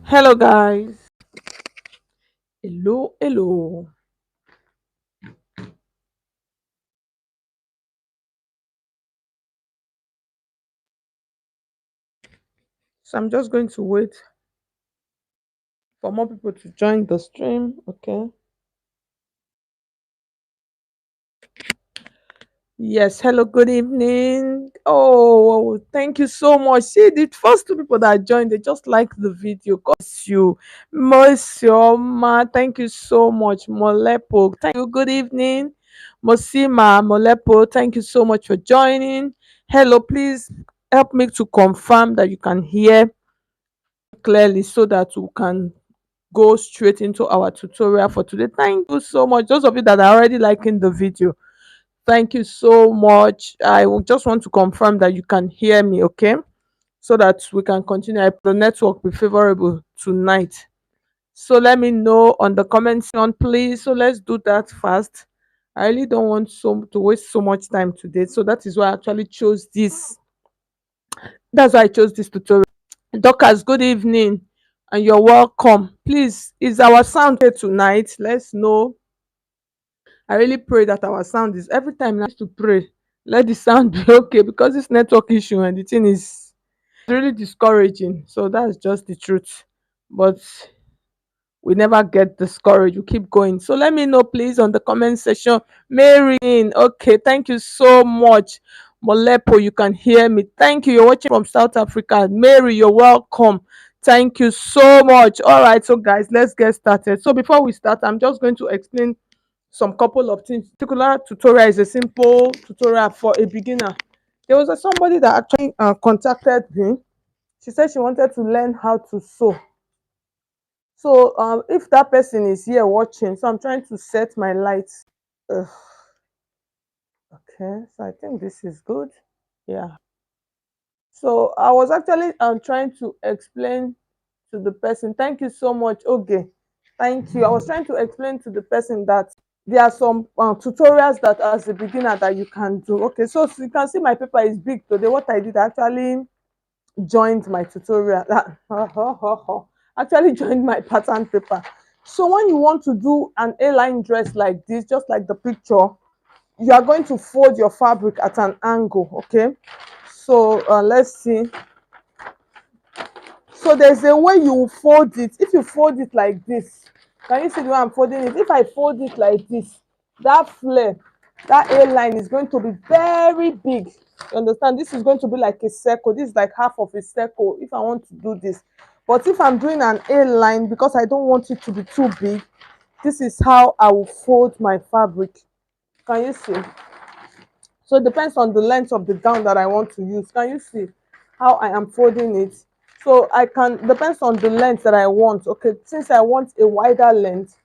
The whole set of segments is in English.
Hello, guys. Hello, hello. So I'm just going to wait for more people to join the stream. Okay. Yes. Hello. Good evening. Oh, thank you so much. See, the first two people that joined, they just like the video. God bless you, Monsieur Ma. Thank you so much, Molepo. Thank you. Good evening, Mosima Molepo. Thank you so much for joining. Hello. Please help me to confirm that you can hear clearly so that we can go straight into our tutorial for today. Thank you so much. Those of you that are already liking the video, thank you so much. I will just want to confirm that you can hear me, okay? So that we can continue. I the network be favorable tonight. So let me know on the comment section, please. So let's do that fast. I really don't want to waste so much time today. So that is why I actually chose this. That's why I chose this tutorial. Dorcas, good evening and you're welcome. Please, is our sound here tonight? Let's know. I really pray that our sound is every time I have to pray. Let the sound be okay because this network issue and the thing is really discouraging. So that's just the truth. But we never get discouraged. We keep going. So let me know, please, on the comment section. Mary, okay, thank you so much. Molepo, you can hear me. Thank you. You're watching from South Africa. Mary, you're welcome. Thank you so much. All right, so guys, let's get started. So before we start, I'm just going to explain some couple of things. Particular tutorial is a simple tutorial for a beginner. There was somebody that actually contacted me. She said she wanted to learn how to sew. So if that person is here watching, so I'm trying to set my lights. Ugh, okay, so I think this is good. Yeah. So I was actually trying to explain to the person. Thank you so much. Okay. Thank you. I was trying to explain to the person that there are some tutorials that as a beginner that you can do. Okay, so you can see my paper is big today. What I did, I actually joined my tutorial. Actually joined my pattern paper. So when you want to do an A-line dress like this, just like the picture, you are going to fold your fabric at an angle. Okay, so let's see. So there's a way you fold it. If you fold it like this, can you see the way I'm folding it? If I fold it like this, that flare, that A line is going to be very big. You understand? This is going to be like a circle. This is like half of a circle if I want to do this. But if I'm doing an A line, because I don't want it to be too big, this is how I will fold my fabric. Can you see? So it depends on the length of the gown that I want to use. Can you see how I am folding it? So I can, depends on the length that I want. Okay, since I want a wider length,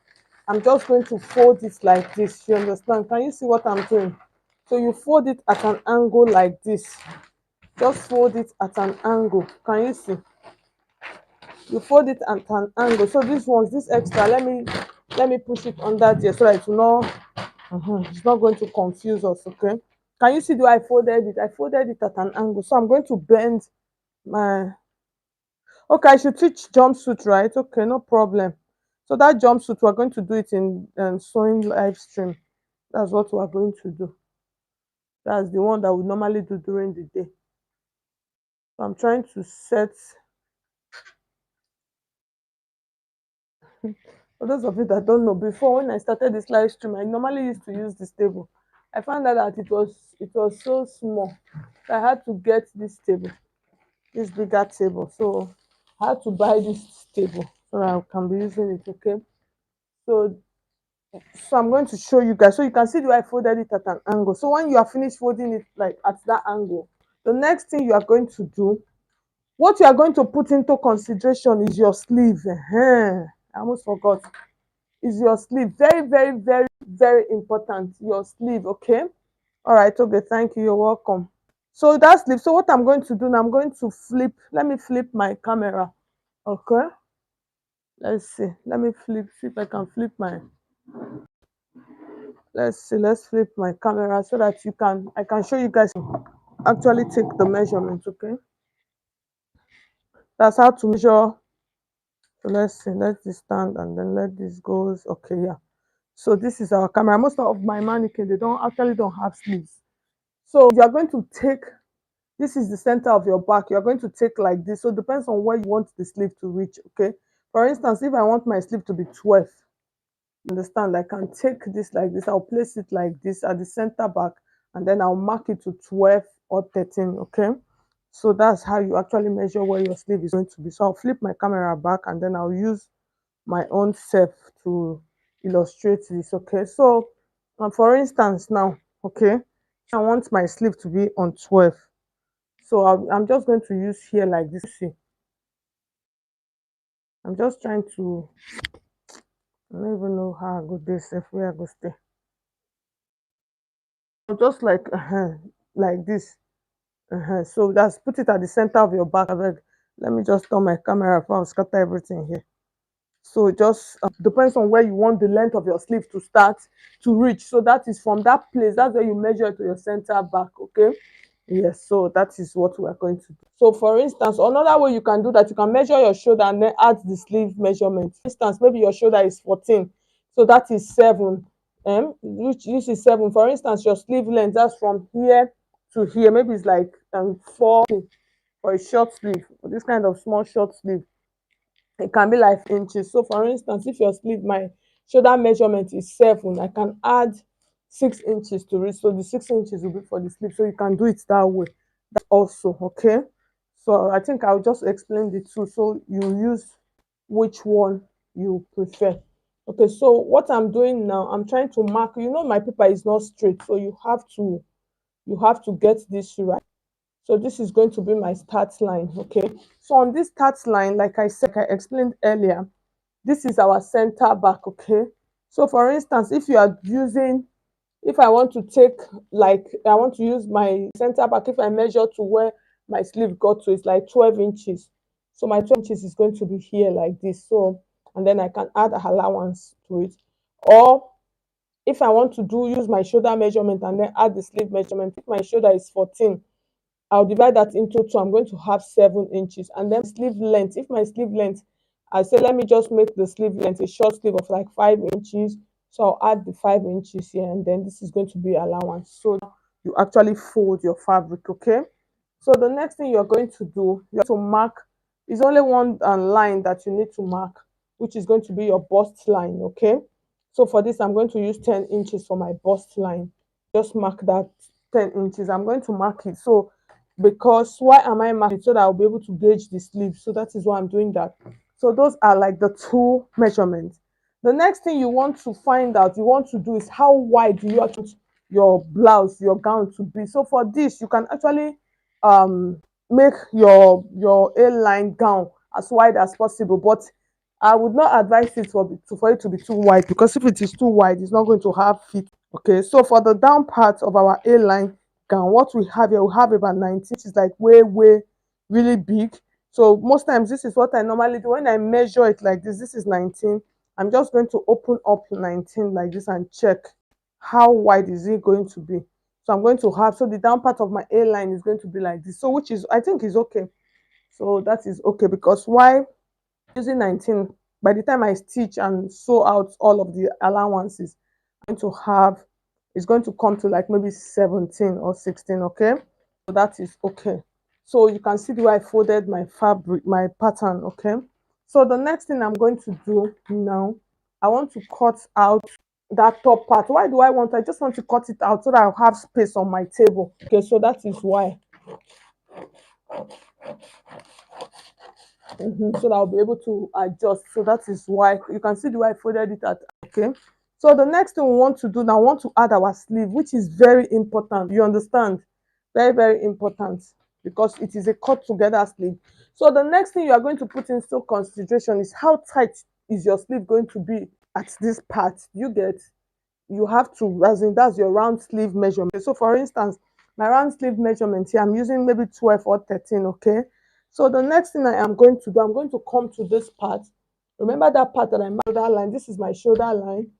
I'm just going to fold it like this. You understand? Can you see what I'm doing? So you fold it at an angle like this. Just fold it at an angle. Can you see? You fold it at an angle. So this one's this extra. Let me push it under there so that it will not it's not going to confuse us. Okay, can you see the way I folded it? I folded it at an angle, so I'm going to bend my. Okay, I should teach jumpsuit, right? Okay, no problem. So that jumpsuit, we're going to do it in sewing live stream. That's what we're going to do. That's the one that we normally do during the day. So I'm trying to set. For those of you that don't know, before when I started this live stream, I normally used to use this table. I found out that it was so small. So I had to get this table, this bigger table. So I had to buy this table so that I can be using it. Okay. So I'm going to show you guys so you can see the way I folded it at an angle. So when you are finished folding it like at that angle, the next thing you are going to do, what you are going to put into consideration is your sleeve. I almost forgot. Is your sleeve. Very, very, very, very important. Your sleeve, okay? All right, okay, thank you. You're welcome. So that's sleeve. So what I'm going to do now, I'm going to flip. Let me flip my camera. Okay. Let's see. Let me see if I can flip my. Let's see. Let's flip my camera so that I can show you guys actually take the measurement. Okay. That's how to measure So let's see, let this stand and then let this goes. Okay, yeah. So this is our camera. Most of my mannequin, they don't have sleeves. So you are going to take, this is the center of your back. You're going to take like this. So it depends on where you want the sleeve to reach. Okay. For instance, if I want my sleeve to be 12, you understand, I can take this like this. I'll place it like this at the center back, and then I'll mark it to 12 or 13. Okay. So that's how you actually measure where your sleeve is going to be. So I'll flip my camera back and then I'll use my own self to illustrate this. Okay. So for instance now, okay, I want my sleeve to be on 12. So I'm just going to use here like this. See, I'm just trying to, I don't even know how I go this, if where I go stay. Just like this. So that's put it at the center of your back. Abeg, let me just turn my camera before I scatter everything here. So it just depends on where you want the length of your sleeve to start to reach. So that is from that place. That's where you measure to your center back. Okay. Yes. So that is what we are going to do. So for instance, another way you can do that, you can measure your shoulder and then add the sleeve measurement. For instance, maybe your shoulder is 14. So that is 7. Which this is 7. For instance, your sleeve length, that's from here to here. Maybe it's like 4 for a short sleeve. For this kind of small short sleeve, it can be like inches. So for instance, if your sleeve, my shoulder measurement is 7, I can add 6 inches to it. So the 6 inches will be for the sleeve. So you can do it that way. That also, okay. So I think I'll just explain the two. So you use which one you prefer. Okay, so what I'm doing now, I'm trying to mark, my paper is not straight. So you have to get this right. So this is going to be my start line. Okay. So on this start line, like I said, like I explained earlier, this is our center back. Okay. So for instance, if I want to take, like, I want to use my center back, if I measure to where my sleeve got to, it's like 12 inches. So my 12 inches is going to be here like this. So, and then I can add a allowance to it. Or if I want to use my shoulder measurement and then add the sleeve measurement, if my shoulder is 14, I'll divide that into two. I'm going to have 7 inches. And then sleeve length. If my sleeve length, I say, let me just make the sleeve length a short sleeve of like 5 inches. So I'll add the 5 inches here, and then this is going to be allowance. So you actually fold your fabric, okay? So the next thing you're going to do, you have to mark, is only one line that you need to mark, which is going to be your bust line, okay? So for this, I'm going to use 10 inches for my bust line. Just mark that 10 inches. I'm going to mark it. So because why am I marking? So that I'll be able to gauge the sleeve. So that is why I'm doing that. So those are like the two measurements. The next thing you want to find out, you want to do, is how wide do you want your blouse, your gown to be. So for this, you can actually make your A-line gown as wide as possible, but I would not advise it for it to be too wide, because if it is too wide, it's not going to have fit. Okay, so for the down part of our A-line gown, what we have here, we have about 19, which is like way, way really big. So most times this is what I normally do when I measure it like this. This is 19. I'm just going to open up 19 like this and check how wide is it going to be. So I'm going to have, so the down part of my A-line is going to be like this. So which is, I think, is okay. So that is okay, because why using 19, by the time I stitch and sew out all of the allowances, I'm going to have, it's going to come to like maybe 17 or 16. Okay, so that is okay. So you can see the way I folded my fabric, my pattern. Okay, so the next thing I'm going to do now, I want to cut out that top part. Why do I just want to cut it out so that I'll have space on my table. Okay, so that is why. So that I'll be able to adjust. So that is why you can see the way I folded it at. Okay. So the next thing we want to do now, we want to add our sleeve, which is very important. You understand? Very, very important, because it is a cut together sleeve. So the next thing you are going to put into consideration is how tight is your sleeve going to be at this part. You get, you have to, as in, that's your round sleeve measurement. So for instance, my round sleeve measurement here, I'm using maybe 12 or 13. Okay, so the next thing I am going to do, I'm going to come to this part. Remember that part that I marked, shoulder line? This is my shoulder line,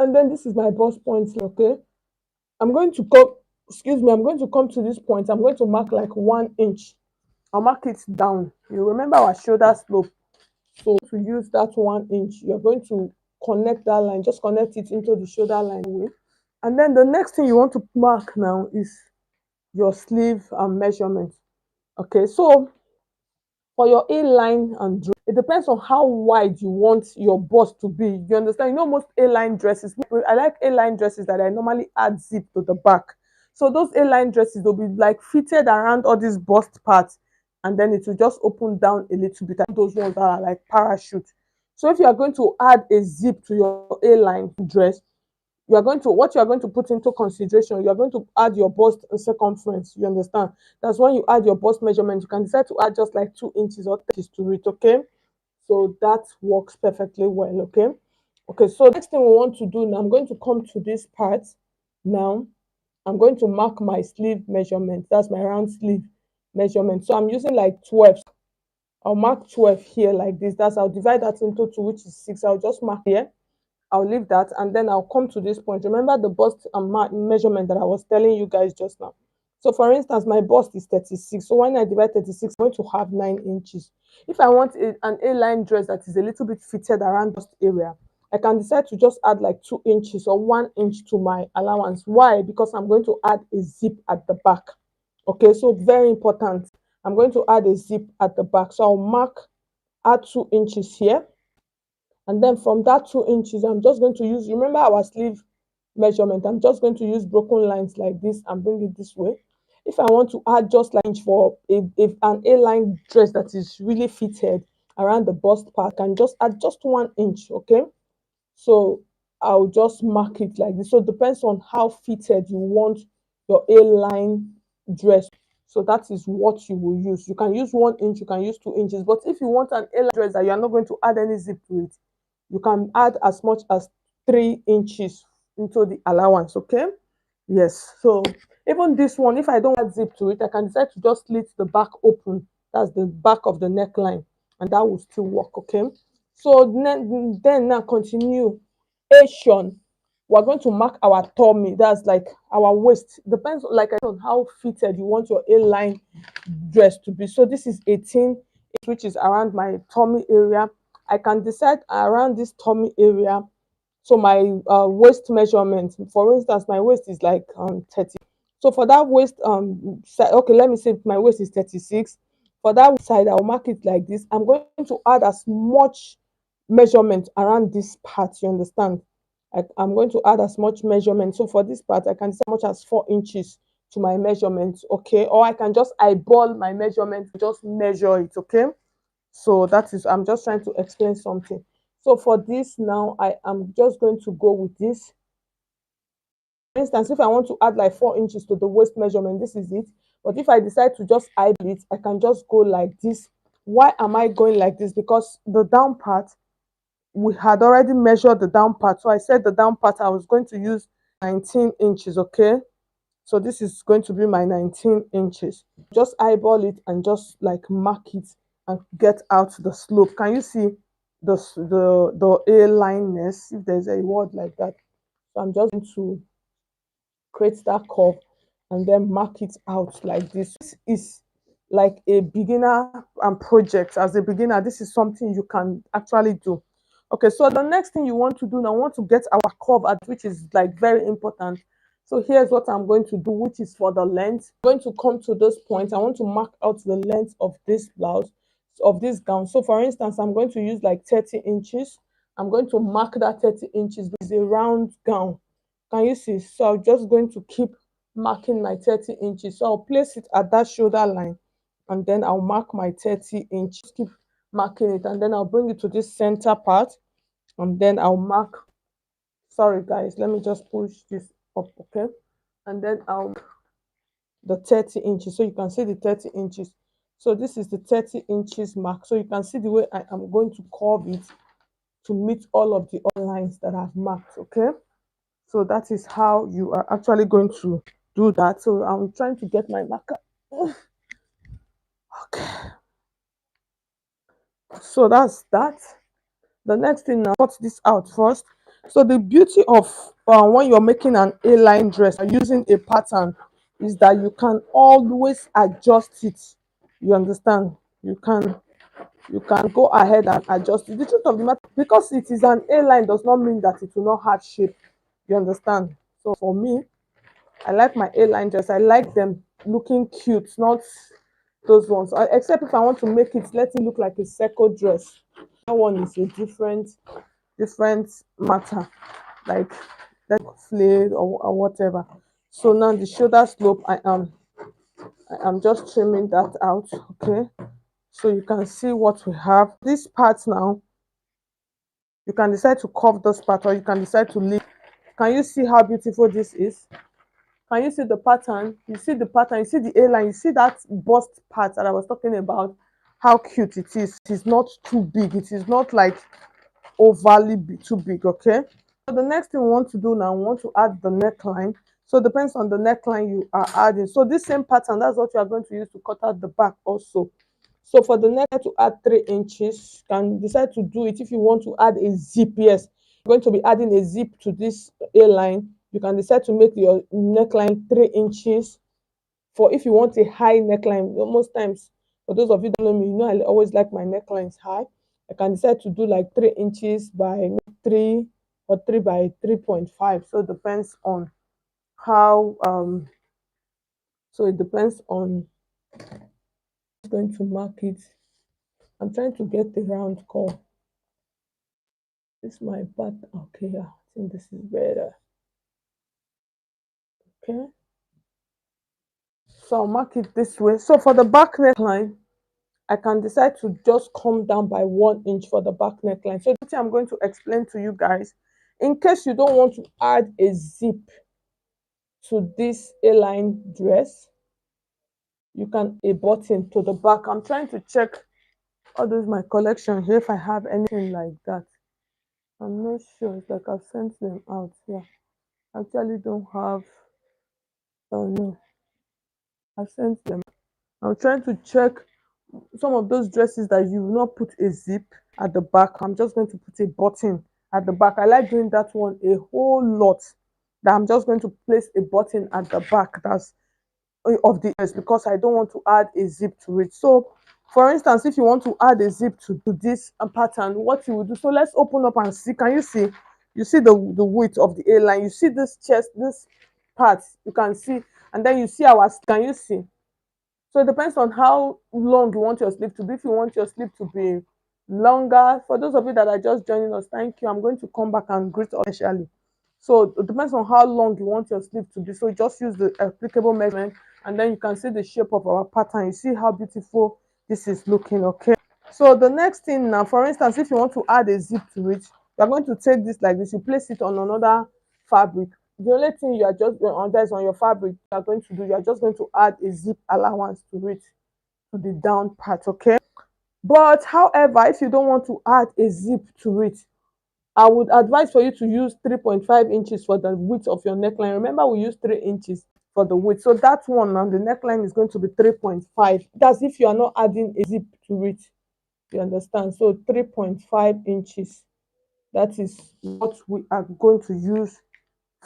and then this is my bust point. Okay, I'm going to come, excuse me, I'm going to come to this point. I'm going to mark like 1 inch. I'll mark it down. You remember our shoulder slope, So to use that 1 inch, you're going to connect that line, just connect it into the shoulder line way. And then the next thing you want to mark now is your sleeve measurement. Okay, so for your A-line and dress, it depends on how wide you want your bust to be. You understand? You know, most A-line dresses, I like A-line dresses that I normally add zip to the back. So those A-line dresses, they'll be like fitted around all these bust parts, and then it will just open down a little bit. And those ones that are like parachute. So if you are going to add a zip to your A-line dress, you are going to what you are going to put into consideration, you are going to add your bust circumference. You understand? That's when you add your bust measurement, you can decide to add just like 2 inches or 3 inches to it. Okay, so that works perfectly well. Okay, so next thing we want to do now, I'm going to come to this part. Now I'm going to mark my sleeve measurement. That's my round sleeve measurement. So I'm using like 12. I'll mark 12 here like this. That's I'll divide that into two, which is 6. I'll just mark here. I'll leave that, and then I'll come to this point. Remember the bust measurement that I was telling you guys just now. So for instance, my bust is 36. So when I divide 36, I'm going to have 9 inches. If I want an A-line dress that is a little bit fitted around bust area, I can decide to just add like 2 inches or 1 inch to my allowance. Why? Because I'm going to add a zip at the back. Okay, so very important. I'm going to add a zip at the back. So I'll mark, add 2 inches here. And then from that 2 inches, I'm just going to use, remember our sleeve measurement, I'm just going to use broken lines like this and bring it this way. If I want to add just like inch for an A-line dress that is really fitted around the bust part, I can just add just 1 inch. Okay, so I'll just mark it like this. So it depends on how fitted you want your A-line dress. So that is what you will use. You can use 1 inch, you can use 2 inches. But if you want an A-line dress that you are not going to add any zip to it, you can add as much as 3 inches into the allowance. Okay, yes. So even this one, if I don't add zip to it, I can decide to just slit the back open. That's the back of the neckline, and that will still work. Okay, so then now continuation, we're going to mark our tummy. That's like our waist. Depends like on how fitted you want your A-line dress to be. So this is 18, which is around my tummy area. I can decide around this tummy area. So my waist measurement, for instance, my waist is like 30. So for that waist side, okay, let me say my waist is 36. For that side, I'll mark it like this. I'm going to add as much measurement around this part. You understand? I'm going to add as much measurement. So for this part, I can say as much as 4 inches to my measurement. Okay, or I can just eyeball my measurement, just measure it. Okay, so that is, I'm just trying to explain something. So for this now, I am just going to go with this. For instance, if I want to add like 4 inches to the waist measurement, this is it. But if I decide to just eyeball it, I can just go like this. Why am I going like this? Because the down part, we had already measured the down part. So I said the down part, I was going to use 19 inches. Okay, so this is going to be my 19 inches. Just eyeball it and just like mark it and get out the slope. Can you see the A-lineness, if there's a word like that? So I'm just going to create that curve and then mark it out like this. This is like a beginner project. As a beginner, this is something you can actually do. Okay, so the next thing you want to do now, I want to get our curve at, which is like very important. So here's what I'm going to do, which is for the length. I'm going to come to this point. I want to mark out the length of this blouse, of this gown. So for instance, I'm going to use like 30 inches. I'm going to mark that 30 inches. This is a round gown. Can you see? So I'm just going to keep marking my 30 inches. So I'll place it at that shoulder line, and then I'll mark my 30 inches. Keep marking it, and then I'll bring it to this center part, and then I'll mark. Sorry guys, let me just push this up. Okay, and then I'll the 30 inches, so you can see the 30 inches. So this is the 30 inches mark. So you can see the way I am going to curve it to meet all of the other lines that I've marked. Okay, so that is how you are actually going to do that. So I'm trying to get my marker. Okay, so that's that. The next thing, now cut this out first. So the beauty of when you're making an A-line dress using a pattern is that you can always adjust it. You understand? You can you can go ahead and adjust it. The truth of the matter, because it is an A-line does not mean that it will not have shape. You understand? So for me, I like my A-line dress. I like them looking cute, not those ones. Except if I want to make it, let it look like a circle dress. That one is a different matter. Like that flared or whatever. So now the shoulder slope, I am just trimming that out. Okay. So you can see what we have. This part now, you can decide to curve this part or you can decide to leave. Can you see how beautiful this is? Can you see the pattern? You see the pattern, you see the A-line, you see that bust part that I was talking about, how cute it is. It is not too big. It is not like overly too big, okay? So the next thing we want to do now, we want to add the neckline. So it depends on the neckline you are adding. So this same pattern, that's what you are going to use to cut out the back also. So for the neck to add 3 inches, you can decide to do it if you want to add a zip. Yes, you're going to be adding a zip to this A line. You can decide to make your neckline 3 inches. For if you want a high neckline, most times, for those of you that know me, you know I always like my necklines high. I can decide to do like 3 inches by 3 or 3 by 3.5. So it depends on how so it depends on going to mark it. I'm trying to get the round curve. This is my back. Okay, yeah, I think this is better. Okay, so I'll mark it this way. So for the back neckline, I can decide to just come down by 1 inch for the back neckline. So the thing I'm going to explain to you guys, in case you don't want to add a zip to this A-line dress, you can a button to the back. I'm trying to check all those my collection here if I have anything like that. I'm not sure. It's like I've sent them out. Yeah, I actually don't have. Oh no, I've sent them. I'm trying to check some of those dresses that you will not put a zip at the back. I'm just going to put a button at the back. I like doing that one a whole lot. That I'm just going to place a button at the back. That's of the dress because I don't want to add a zip to it. So, for instance, if you want to add a zip to this pattern, what you will do? So let's open up and see. Can you see? You see the width of the A line. You see this chest, this part. You can see, and then you see our. Can you see? So it depends on how long you want your sleeve to be. If you want your sleeve to be longer, for those of you that are just joining us, thank you. I'm going to come back and greet officially. So it depends on how long you want your sleeve to be. So just use the applicable measurement and then you can see the shape of our pattern. You see how beautiful this is looking, okay? So the next thing now, for instance, if you want to add a zip to it, you're going to take this like this, you place it on another fabric. The only thing you are just on that is on your fabric you are going to do, you are just going to add a zip allowance to it, to the down part, okay? But however, if you don't want to add a zip to it, I would advise for you to use 3.5 inches for the width of your neckline. Remember, we use 3 inches for the width. So that one now, the neckline is going to be 3.5. That's if you are not adding a zip to it. You understand? So 3.5 inches. That is what we are going to use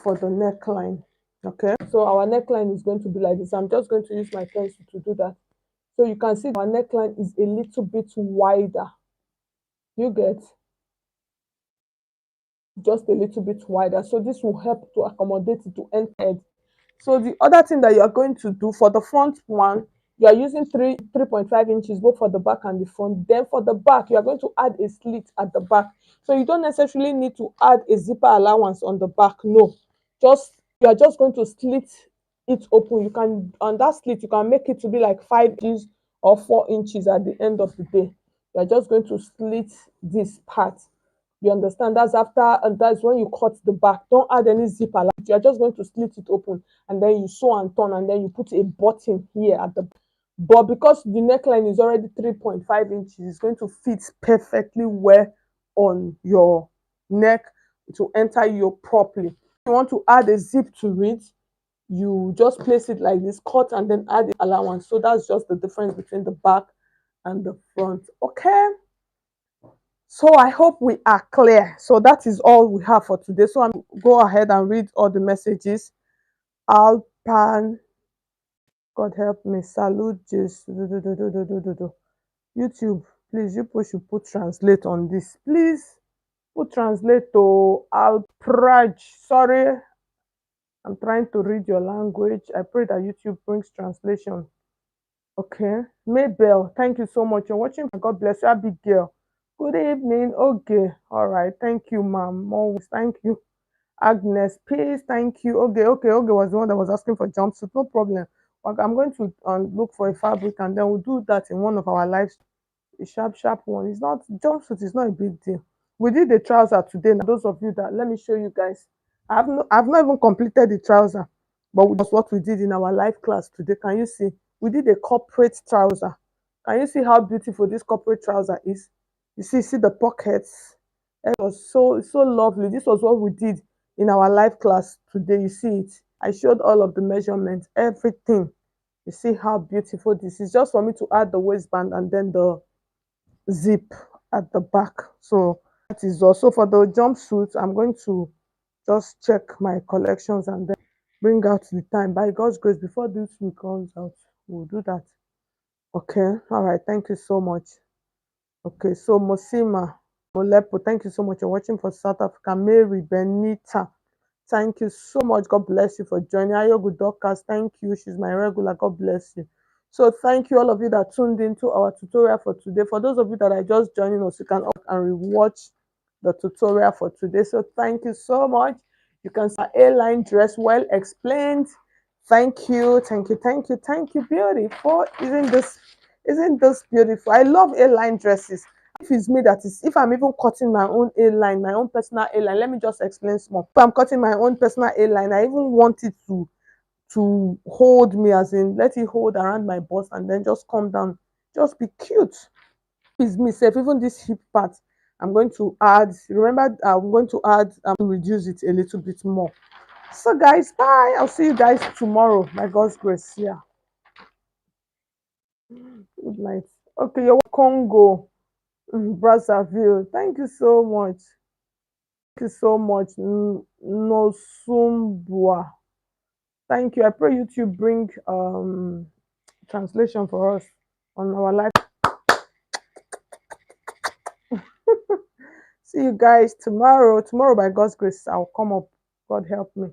for the neckline. Okay. So our neckline is going to be like this. I'm just going to use my pencil to do that. So you can see our neckline is a little bit wider. You get just a little bit wider. So this will help to accommodate it to end. So the other thing that you are going to do for the front one, you are using 3.5 inches both for the back and the front. Then for the back, you are going to add a slit at the back. So you don't necessarily need to add a zipper allowance on the back. No, just you are just going to slit it open. You can on that slit, you can make it to be like 5 inches or 4 inches at the end of the day. You are just going to slit this part. You understand? That's after, and that's when you cut the back. Don't add any zipper. Like you're just going to split it open and then you sew and turn and then you put a button here at the. But because the neckline is already 3.5 inches, it's going to fit perfectly well on your neck to enter you properly. If you want to add a zip to it, you just place it like this, cut and then add the allowance. So that's just the difference between the back and the front. Okay. So I hope we are clear. So that is all we have for today. So I'm go ahead and read all the messages. Alpan, God help me. Salute Jesus. YouTube. Please, you people should put translate on this. Please put translate to Alpraj. Sorry, I'm trying to read your language. I pray that YouTube brings translation. Okay. Maybell, thank you so much. You're watching. God bless you. Abigail. Good evening. Okay. All right. Thank you, ma'am. Always. Thank you. Agnes, peace. Thank you. Okay was the one that was asking for jumpsuit. No problem. Okay, I'm going to look for a fabric and then we'll do that in one of our lives. A sharp one. It's not jumpsuit. Is not a big deal. We did the trouser today. Now, those of you that let me show you guys. I've not even completed the trouser, but that's what we did in our live class today. Can you see? We did a corporate trouser. Can you see how beautiful this corporate trouser is? See the pockets. It was so lovely. This was what we did in our live class today. You see it. I showed all of the measurements, everything. You see how beautiful this is. Just for me to add the waistband and then the zip at the back. So that is also for the jumpsuit. I'm going to just check my collections and then bring out the time. By God's grace, before this week comes out, we'll do that. Okay. All right. Thank you so much. Okay. So Mosima Molepo, thank you so much. You're watching for South Africa. Mary Benita. Thank you so much. God bless you for joining. Ayogu Dorcas, thank you. She's my regular. God bless you. So thank you all of you that tuned into our tutorial for today. For those of you that are just joining us, you can up and rewatch the tutorial for today. So thank you so much. You can see our A-line dress, well explained. Thank you, thank you. Beautiful. Isn't this beautiful? I love A-line dresses. If it's me that is, if I'm even cutting my own A-line, my own personal A-line, let me just explain small. If I'm cutting my own personal A-line, I even want it to hold me, as in let it hold around my bust and then just come down, just be cute. It's me safe. Even this hip part, I'm going to add, remember, I'm going to add reduce it a little bit more. So guys, bye. I'll see you guys tomorrow by God's grace. Yeah, good night. Okay, you're Congo, Brazzaville. Thank you so much. Thank you so much. Nosumbua. Thank you. I pray YouTube bring translation for us on our live. See you guys tomorrow. Tomorrow by God's grace, I'll come up. God help me.